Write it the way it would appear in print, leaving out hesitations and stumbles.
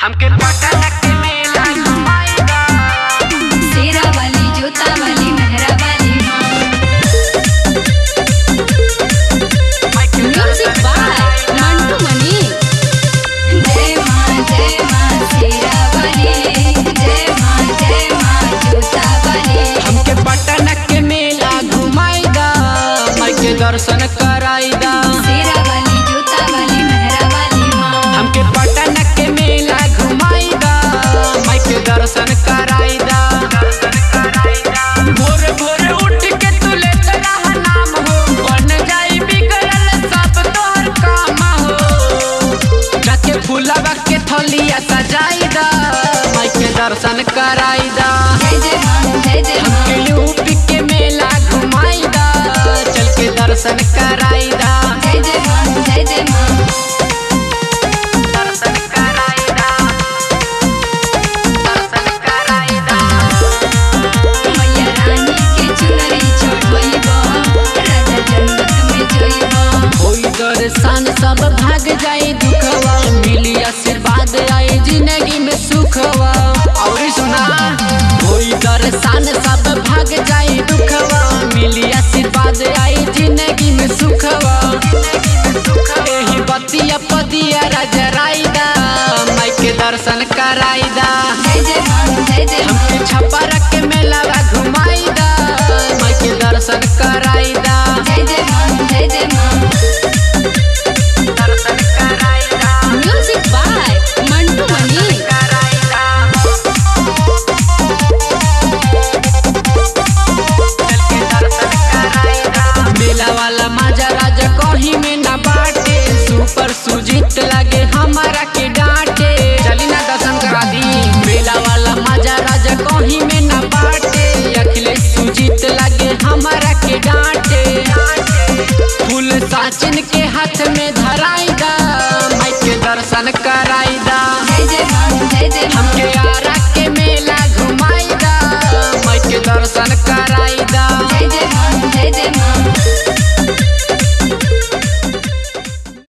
हमके पटना के मेला घुमाएगा। शेरा वाली, जोता वाली, मेहरा वाली माँ। म्यूजिक बाय मंटू मनी। जय माँ शेरा वाली, जय माँ जोता वाली। हमके पटना के मेला घुमाएगा, माई के दर्शन कराएगा। शेरा वाली, जोता वाली, मेहरा वाली माँ। हमके पटना के मेला घुमाएगा, माई के दर्शन कराएगा। भोरे भोरे उठ के तू लेत रहा नाम हो, बन जाई बिगड़ल सब तोहर काम हो। जाके फूलवा के थलिया सजाइदा, माई के दर्शन कराइदा। जय माँ, जय माँ। हमके यूपी के मेला घुमाइदा, चल के दर्शन कराइदा। जय माँ, जय माँ। दर्शन कराइदा, दर्शन कराइदा। मैया रानी के चुनरी चढ़इबो, राजा जन्नत में जइबो। होई दर्शन सब भाग जाई दुखवा, मिली आशीर्वाद आई जिंदगी में सुखवा। और सुना, होई दर्शन सब भाग जाई दुखवा, मिली आशीर्वाद आई जिंदगी में सुखवा। एही बतिया पतिया राजराइदा, माई के दर्शन कराइदा। जय माँ, जय माँ। हमके छपरा के मेलावा घुमाइदा, माई के दर्शन कराइदा। जय माँ, जय माँ। दर्शन कराइदा, म्यूजिक बाय मंटू मनी। कराइदा। चल के दर्शन कराइदा। मेला वाला मजा राजा कहीं में ना बाटे, सुपर सुजीत लागे हमारा के डांटे। चली ना दर्शन करा दी। मेला वाला मजा राजा कहीं में ना बाटे, अखिलेश सुजीत लागे हमारा के डांटे। फूल साचिन के हाथ में धराइदा, माई के दर्शन कराइदा। जय माँ, जय माँ। हमके आरा के मेला घुमाइदा, माई के दर्शन करा